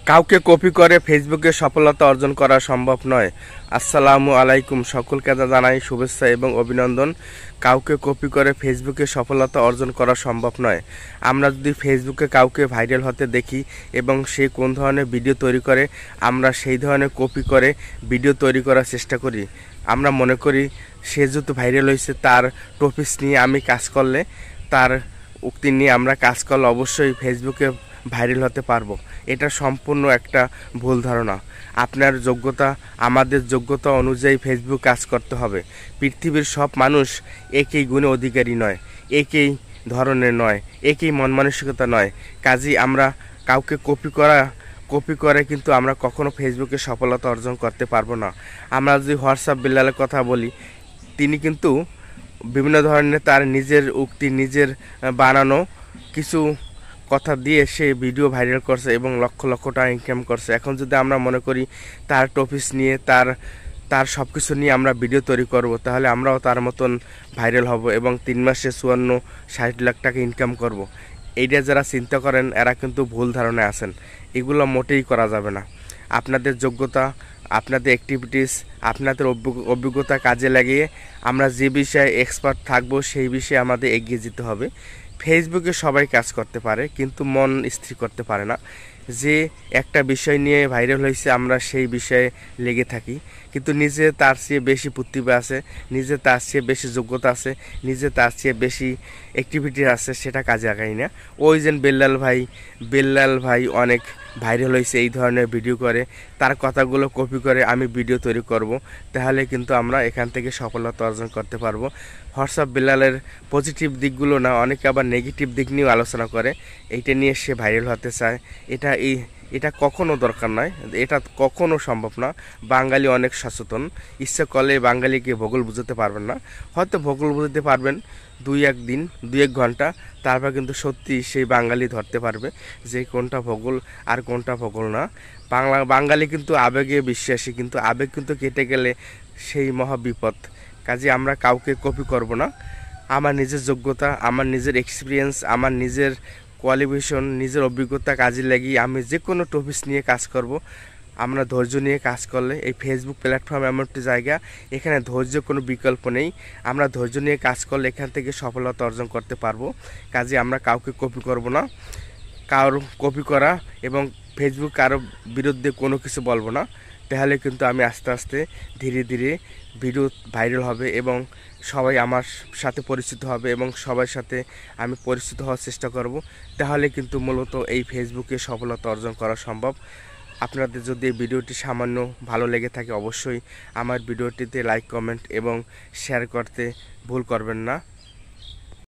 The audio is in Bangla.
কাউকে কপি করে ফেসবুকে সফলতা অর্জন করা সম্ভব নয়। আসসালামু আলাইকুম, সকলকে জানাই শুভেচ্ছা এবং অভিনন্দন। কাউকে কপি করে ফেসবুকে সফলতা অর্জন করা সম্ভব নয়। আমরা যদি ফেসবুকে কাউকে ভাইরাল হতে দেখি এবং সে কোন ধরনের ভিডিও তৈরি করে, আমরা সেই ধরনের কপি করে ভিডিও তৈরি করার চেষ্টা করি। আমরা মনে করি সে যেহেতু ভাইরাল হয়েছে, তার টপিকস নিয়ে আমি কাজ করলে, তার উক্তি নিয়ে আমরা কাজ করলে অবশ্যই ফেসবুকে ভাইরাল হতে পারবো। এটা সম্পূর্ণ একটা ভুল ধারণা। আপনার যোগ্যতা, আমাদের যোগ্যতা অনুযায়ী ফেসবুক কাজ করতে হবে। পৃথিবীর সব মানুষ একই গুণে অধিকারী নয়, একই ধরনের নয়, একই মন মানসিকতা নয়। কাজেই আমরা কাউকে কপি করে কিন্তু আমরা কখনো ফেসবুকে সফলতা অর্জন করতে পারবো না। আমরা যদি হোয়াটসঅ্যাপ বিল্লালের কথা বলি, তিনি কিন্তু বিভিন্ন ধরনের তার নিজের উক্তি, নিজের বানানো কিছু কথা দিয়ে সে ভিডিও ভাইরাল করছে এবং লক্ষ লক্ষ টাকা ইনকাম করছে। এখন যদি আমরা মনে করি তার টপিকস নিয়ে, তার সব কিছু নিয়ে আমরা ভিডিও তৈরি করব, তাহলে আমরাও তার মতন ভাইরাল হব এবং 3 মাসে 54-60 লাখ টাকা ইনকাম করব। এইটা যারা চিন্তা করেন এরা কিন্তু ভুল ধারণায় আছেন। এগুলো মোটেই করা যাবে না। আপনাদের যোগ্যতা, আপনাদের অ্যাক্টিভিটিস, আপনাদের অভিজ্ঞতা কাজে লাগিয়ে আমরা যে বিষয়ে এক্সপার্ট থাকবো সেই বিষয়ে আমাদের এগিয়ে যেতে হবে। ফেসবুকে সবাই কাজ করতে পারে, কিন্তু মন স্থির করতে পারে না। যে একটা বিষয় নিয়ে ভাইরাল হয়েছে আমরা সেই বিষয়ে লেগে থাকি, কিন্তু নিজে তার চেয়ে বেশি প্রতিভা আছে, নিজে তার চেয়ে বেশি যোগ্যতা আছে, নিজে তার চেয়ে বেশি অ্যাক্টিভিটি আছে, সেটা কাজে লাগাই না। ওই যে বেল্লাল ভাই অনেক ভাইরাল হয়েছে এই ধরনের ভিডিও করে, তার কথাগুলো কপি করে আমি ভিডিও তৈরি করব, তাহলে কিন্তু আমরা এখান থেকে সফলতা অর্জন করতে পারবো। হোয়াটসঅ্যাপ বেল্লালের পজিটিভ দিকগুলো না, অনেকে আবার নেগেটিভ দিক নিয়েও আলোচনা করে, এইটা নিয়ে সে ভাইরাল হতে চায়। এটা কখনো দরকার নয়, এটা কখনো সম্ভব না। বাঙালি অনেক সচেতন, ইচ্ছা করলে বাঙালিকে ভূগোল বুঝতে পারবেন না। হয়তো ভূগোল বুঝতে পারবেন 2-1 ঘন্টা, তারপর কিন্তু সত্যি সেই বাঙালি ধরতে পারবে যে কোনটা ভূগোল আর কোনটা ভূগোল না। বাঙালি কিন্তু আবেগে বিশ্বাসী, কিন্তু আবেগ কিন্তু কেটে গেলে সেই মহা বিপদ। কাজে আমরা কাউকে কপি করব না। আমার নিজের যোগ্যতা, আমার নিজের এক্সপিরিয়েন্স, আমার নিজের কোয়ালিফিকেশন, নিজের অভিজ্ঞতা কাজে লাগিয়ে আমি যে কোনো টপিকস নিয়ে কাজ করব। আমরা ধৈর্য নিয়ে কাজ করলে, এই ফেসবুক প্ল্যাটফর্ম এমন একটি জায়গা, এখানে ধৈর্য কোনো বিকল্প নেই। আমরা ধৈর্য নিয়ে কাজ করলে এখান থেকে সফলতা অর্জন করতে পারবো। কাজে আমরা কাউকে কপি করব না। কারো কপি করা এবং ফেসবুক কারো বিরুদ্ধে কোনো কিছু বলবো না, তাহলে কিন্তু আমি আস্তে আস্তে ধীরে ধীরে ভিডিও ভাইরাল হবে এবং সবাই আমার সাথে পরিচিত হবে এবং সবার সাথে আমি পরিচিত হওয়ার চেষ্টা করব। তাহলে কিন্তু মূলত এই ফেসবুকে সফলতা অর্জন করা সম্ভব। আপনাদের যদি এই ভিডিওটি সামান্য ভালো লেগে থাকে, অবশ্যই আমার ভিডিওটিতে লাইক, কমেন্ট এবং শেয়ার করতে ভুল করবেন না।